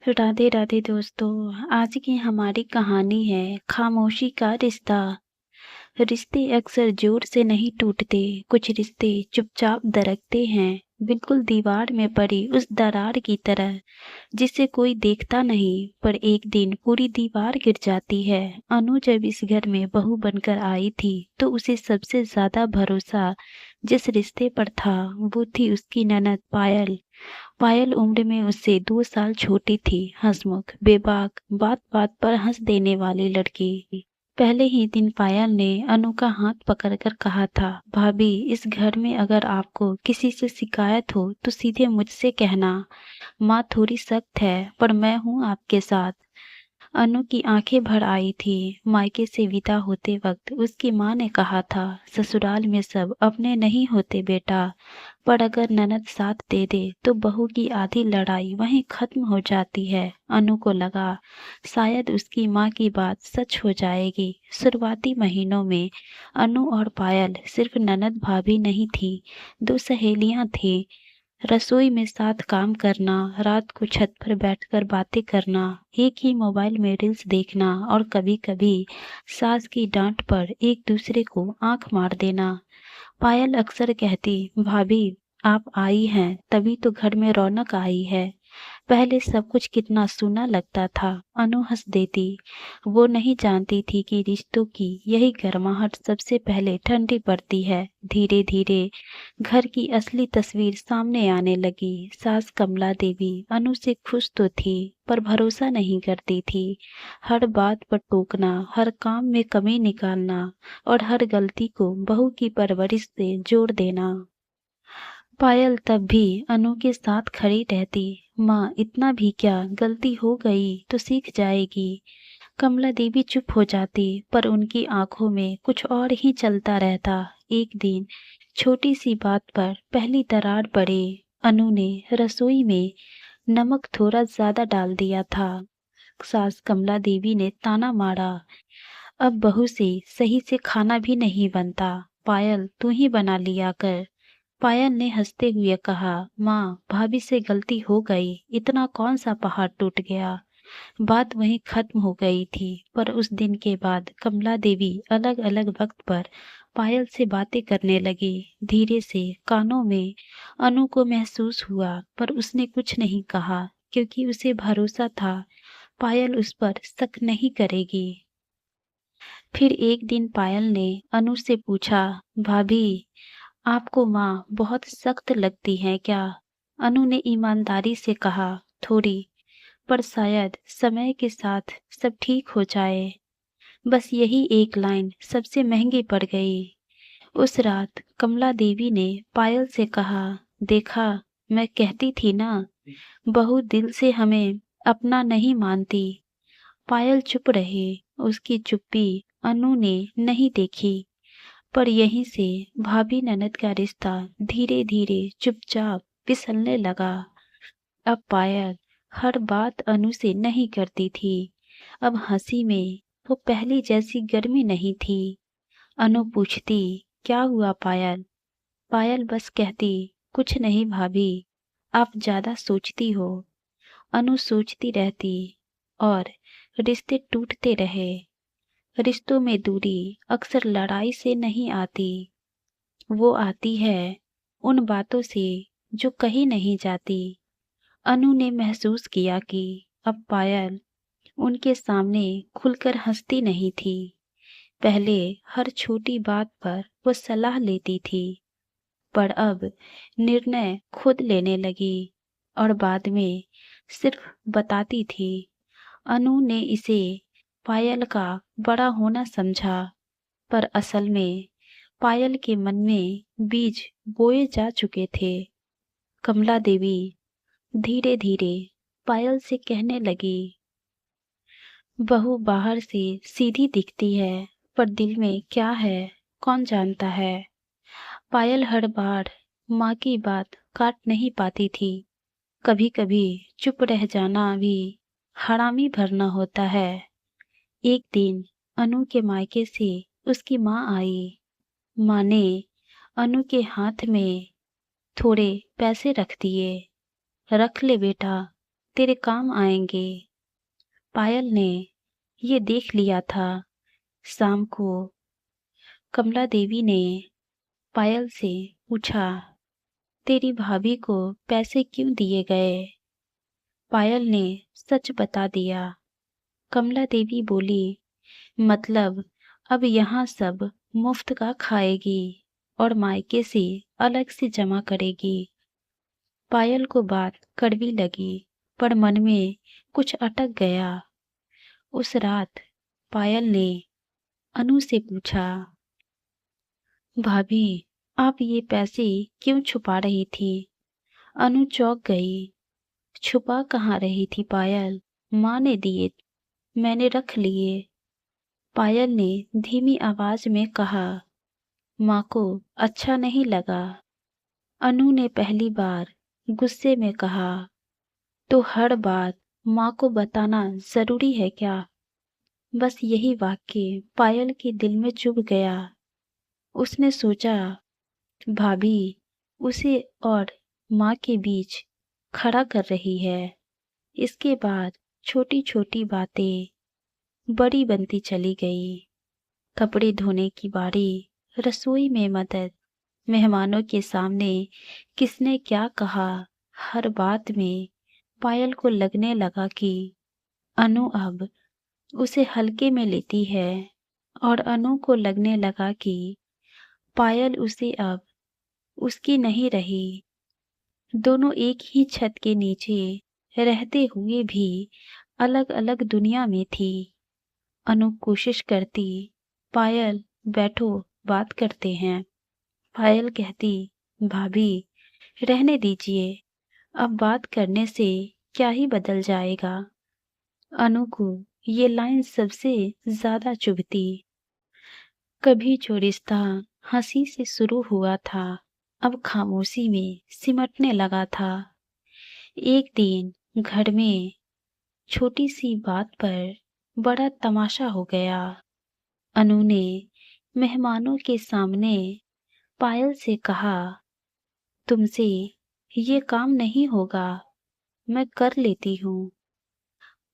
राधे राधे दोस्तों। आज की हमारी कहानी है खामोशी का रिश्ता। रिश्ते अक्सर जोर से नहीं टूटते, कुछ रिश्ते चुपचाप दरकते हैं, बिल्कुल दीवार में पड़ी उस दरार की तरह जिसे कोई देखता नहीं, पर एक दिन पूरी दीवार गिर जाती है। अनु जब इस घर में बहू बनकर आई थी तो उसे सबसे ज्यादा भरोसा जिस रिश्ते पर था वो थी उसकी ननद पायल। पायल उम्र में उससे 2 साल छोटी थी, हंसमुख, बेबाक, बात बात पर हंस देने वाली लड़की। पहले ही दिन पायल ने अनु का हाथ पकड़कर कहा था, भाभी इस घर में अगर आपको किसी से शिकायत हो तो सीधे मुझसे कहना। माँ थोड़ी सख्त है पर मैं हूँ आपके साथ। अनु की आंखें भर आई थी। मायके से विदा होते वक्त उसकी माँ ने कहा था, ससुराल में सब अपने नहीं होते बेटा, पर अगर ननद साथ दे दे तो बहू की आधी लड़ाई वहीं खत्म हो जाती है। अनु को लगा शायद उसकी माँ की बात सच हो जाएगी। शुरुआती महीनों में अनु और पायल सिर्फ ननद भाभी नहीं थी, दो सहेलियां थी। रसोई में साथ काम करना, रात को छत पर बैठकर बातें करना, एक ही मोबाइल में रील्स देखना और कभी-कभी सास की डांट पर एक दूसरे को आंख मार देना। पायल अक्सर कहती, भाभी आप आई हैं तभी तो घर में रौनक आई है। पहले सब कुछ कितना सूना लगता था। अनु हंस देती। वो नहीं जानती थी कि रिश्तों की यही गर्माहट सबसे पहले ठंडी पड़ती है। धीरे धीरे घर की असली तस्वीर सामने आने लगी। सास कमला देवी अनु से खुश तो थी पर भरोसा नहीं करती थी। हर बात पर टोकना, हर काम में कमी निकालना और हर गलती को बहू की परवरिश से जोड़ देना। पायल तब भी अनु के साथ खड़ी रहती। माँ इतना भी क्या, गलती हो गई तो सीख जाएगी। कमला देवी चुप हो जाती पर उनकी आंखों में कुछ और ही चलता रहता। एक दिन छोटी सी बात पर पहली दरार पड़े। अनु ने रसोई में नमक थोड़ा ज्यादा डाल दिया था। सास कमला देवी ने ताना मारा, अब बहू से सही से खाना भी नहीं बनता, पायल तू ही बना लिया कर। पायल ने हंसते हुए कहा, माँ भाभी से गलती हो गई, इतना कौन सा पहाड़ टूट गया। बात वहीं खत्म हो गई थी। पर उस दिन के बाद कमला देवी अलग अलग वक्त पर पायल से बातें करने लगी। धीरे से कानों में अनु को महसूस हुआ पर उसने कुछ नहीं कहा, क्योंकि उसे भरोसा था पायल उस पर शक नहीं करेगी। फिर एक दिन पायल ने अनु से पूछा, भाभी आपको माँ बहुत सख्त लगती है क्या। अनु ने ईमानदारी से कहा, थोड़ी, पर शायद समय के साथ सब ठीक हो जाए। बस यही एक लाइन सबसे महंगी पड़ गई। उस रात कमला देवी ने पायल से कहा, देखा मैं कहती थी ना, बहू दिल से हमें अपना नहीं मानती। पायल चुप रही। उसकी चुप्पी अनु ने नहीं देखी, पर यहीं से भाभी ननद का रिश्ता धीरे धीरे चुपचाप फिसलने लगा। अब पायल हर बात अनु से नहीं करती थी। अब हंसी में वो पहली जैसी गर्मी नहीं थी। अनु पूछती, क्या हुआ पायल। पायल बस कहती, कुछ नहीं भाभी, आप ज्यादा सोचती हो। अनु सोचती रहती और रिश्ते टूटते रहे। रिश्तों में दूरी अक्सर लड़ाई से नहीं आती, वो आती है उन बातों से जो कही नहीं जाती। अनु ने महसूस किया कि अब पायल उनके सामने खुलकर हंसती नहीं थी। पहले हर छोटी बात पर वो सलाह लेती थी, पर अब निर्णय खुद लेने लगी और बाद में सिर्फ बताती थी। अनु ने इसे पायल का बड़ा होना समझा, पर असल में पायल के मन में बीज बोए जा चुके थे। कमला देवी धीरे धीरे पायल से कहने लगी, बहू बाहर से सीधी दिखती है पर दिल में क्या है कौन जानता है। पायल हर बार माँ की बात काट नहीं पाती थी। कभी कभी चुप रह जाना भी हरामी भरना होता है। एक दिन अनु के मायके से उसकी माँ आई। माँ ने अनु के हाथ में थोड़े पैसे रख दिए, रख ले बेटा, तेरे काम आएंगे। पायल ने ये देख लिया था। शाम को कमला देवी ने पायल से पूछा, तेरी भाभी को पैसे क्यों दिए गए? पायल ने सच बता दिया। कमला देवी बोली, मतलब अब यहाँ सब मुफ्त का खाएगी और मायके से अलग से जमा करेगी। पायल को बात कड़वी लगी, पर मन में कुछ अटक गया। उस रात पायल ने अनु से पूछा, भाभी आप ये पैसे क्यों छुपा रही थी? अनु चौंक गई। छुपा कहाँ रही थी पायल? माँ ने दिए, मैंने रख लिए। पायल ने धीमी आवाज में कहा, माँ को अच्छा नहीं लगा। अनु ने पहली बार गुस्से में कहा, तो हर बात माँ को बताना जरूरी है क्या? बस यही वाक्य पायल के दिल में चुभ गया। उसने सोचा, भाभी उसे और माँ के बीच खड़ा कर रही है। इसके बाद छोटी छोटी बातें बड़ी बनती चली गई। कपड़े धोने की बारी, रसोई में मदद, मेहमानों के सामने किसने क्या कहा, हर बात में पायल को लगने लगा कि अनु अब उसे हल्के में लेती है, और अनु को लगने लगा कि पायल उसे अब उसकी नहीं रही। दोनों एक ही छत के नीचे रहते हुए भी अलग अलग दुनिया में थी। अनु कोशिश करती, पायल बैठो बात करते हैं। पायल कहती, भाभी रहने दीजिए, अब बात करने से क्या ही बदल जाएगा। अनु को ये लाइन सबसे ज्यादा चुभती। कभी जो रिश्ता हंसी से शुरू हुआ था, अब खामोशी में सिमटने लगा था। एक दिन घर में छोटी सी बात पर बड़ा तमाशा हो गया। अनु ने मेहमानों के सामने पायल से कहा, तुमसे ये काम नहीं होगा, मैं कर लेती हूँ।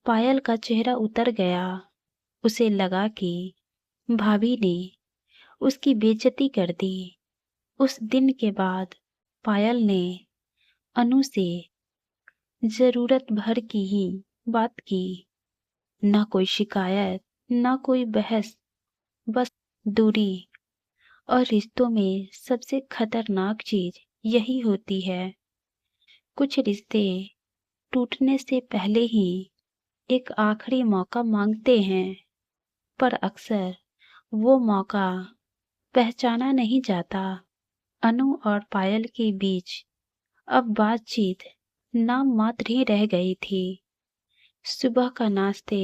पायल का चेहरा उतर गया। उसे लगा कि भाभी ने उसकी बेइज्जती कर दी। उस दिन के बाद पायल ने अनु से जरूरत भर की ही बात की। ना कोई शिकायत, ना कोई बहस, बस दूरी। और रिश्तों में सबसे खतरनाक चीज यही होती है। कुछ रिश्ते टूटने से पहले ही एक आखिरी मौका मांगते हैं, पर अक्सर वो मौका पहचाना नहीं जाता। अनु और पायल के बीच अब बातचीत नाम मात्र ही रह गई थी। सुबह का नाश्ते,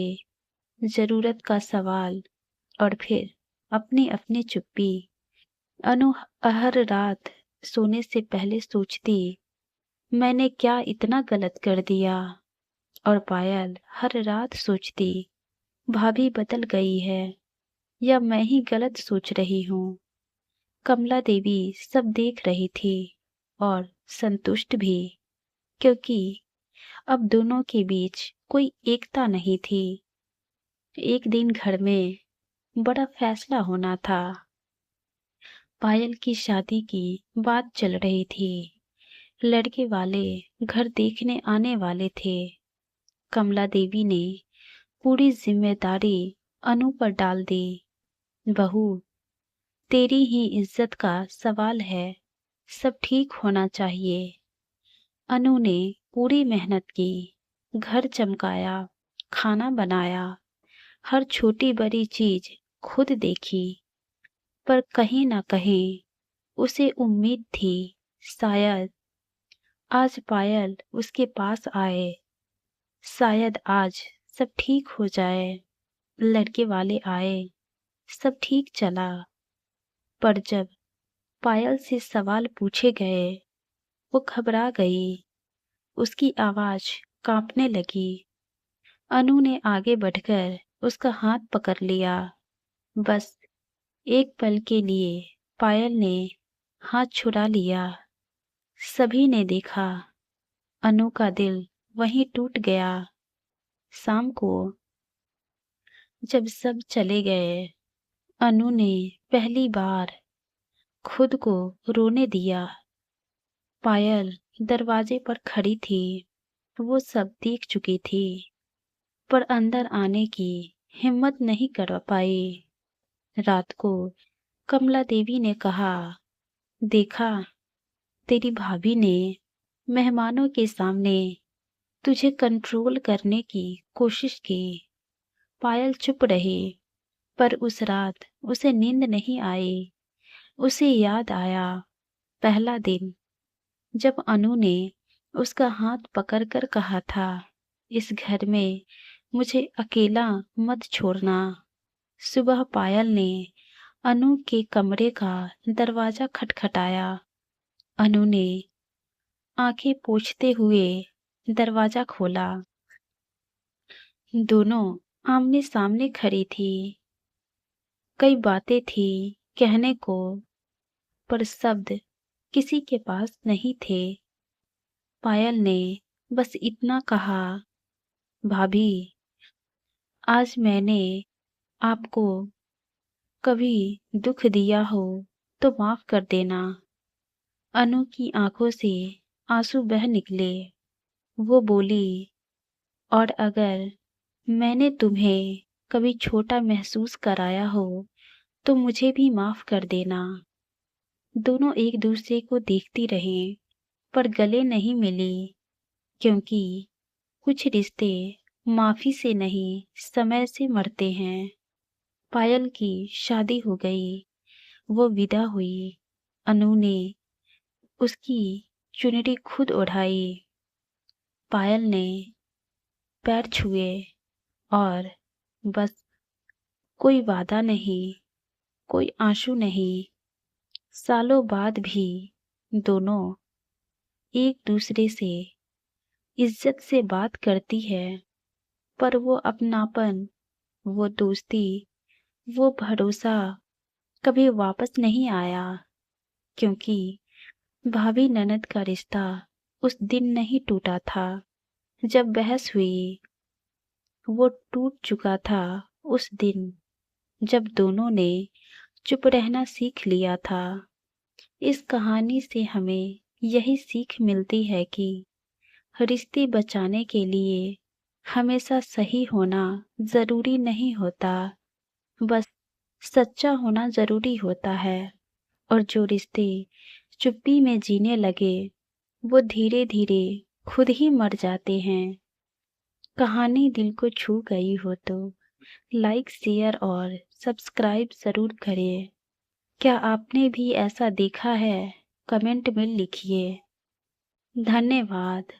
जरूरत का सवाल, और फिर अपनी अपनी चुप्पी। अनु हर रात सोने से पहले सोचती, मैंने क्या इतना गलत कर दिया? और पायल हर रात सोचती, भाभी बदल गई है या मैं ही गलत सोच रही हूँ। कमला देवी सब देख रही थी और संतुष्ट भी, क्योंकि अब दोनों के बीच कोई एकता नहीं थी। एक दिन घर में बड़ा फैसला होना था। पायल की शादी की बात चल रही थी। लड़के वाले घर देखने आने वाले थे। कमला देवी ने पूरी जिम्मेदारी अनु पर डाल दी। बहू, तेरी ही इज्जत का सवाल है, सब ठीक होना चाहिए। अनु ने पूरी मेहनत की, घर चमकाया, खाना बनाया, हर छोटी बड़ी चीज खुद देखी। पर कहीं ना कहीं उसे उम्मीद थी, शायद आज पायल उसके पास आए, शायद आज सब ठीक हो जाए। लड़के वाले आए, सब ठीक चला। पर जब पायल से सवाल पूछे गए, वो घबरा गई। उसकी आवाज कांपने लगी। अनु ने आगे बढ़कर उसका हाथ पकड़ लिया। बस एक पल के लिए पायल ने हाथ छुड़ा लिया। सभी ने देखा, अनु का दिल वहीं टूट गया। शाम को जब सब चले गए, अनु ने पहली बार खुद को रोने दिया। पायल दरवाजे पर खड़ी थी। वो सब देख चुकी थी, पर अंदर आने की हिम्मत नहीं कर पाई। रात को कमला देवी ने कहा, देखा, तेरी भाभी ने मेहमानों के सामने तुझे कंट्रोल करने की कोशिश की। पायल चुप रही, पर उस रात उसे नींद नहीं आई। उसे याद आया पहला दिन, जब अनु ने उसका हाथ पकड़कर कहा था, इस घर में मुझे अकेला मत छोड़ना। सुबह पायल ने अनु के कमरे का दरवाजा खटखटाया। अनु ने आंखें पोंछते हुए दरवाजा खोला। दोनों आमने सामने खड़ी थी। कई बातें थी कहने को, पर शब्द किसी के पास नहीं थे। पायल ने बस इतना कहा, भाभी, आज मैंने आपको कभी दुख दिया हो तो माफ कर देना। अनु की आंखों से आंसू बह निकले। वो बोली, और अगर मैंने तुम्हें कभी छोटा महसूस कराया हो तो मुझे भी माफ कर देना। दोनों एक दूसरे को देखती रही, पर गले नहीं मिली, क्योंकि कुछ रिश्ते माफी से नहीं, समय से मरते हैं। पायल की शादी हो गई, वो विदा हुई। अनु ने उसकी चुनरी खुद ओढ़ाई। पायल ने पैर छुए, और बस कोई वादा नहीं, कोई आंसू नहीं। सालों बाद भी दोनों एक दूसरे से इज्जत से बात करती है, पर वो अपनापन, वो दोस्ती, वो भरोसा कभी वापस नहीं आया, क्योंकि भाभी ननद का रिश्ता उस दिन नहीं टूटा था जब बहस हुई। वो टूट चुका था उस दिन जब दोनों ने चुप रहना सीख लिया था। इस कहानी से हमें यही सीख मिलती है कि रिश्ते बचाने के लिए हमेशा सही होना जरूरी नहीं होता, बस सच्चा होना जरूरी होता है। और जो रिश्ते चुप्पी में जीने लगे, वो धीरे धीरे खुद ही मर जाते हैं। कहानी दिल को छू गई हो तो लाइक, शेयर और सब्सक्राइब जरूर करें। क्या आपने भी ऐसा देखा है? कमेंट में लिखिए। धन्यवाद।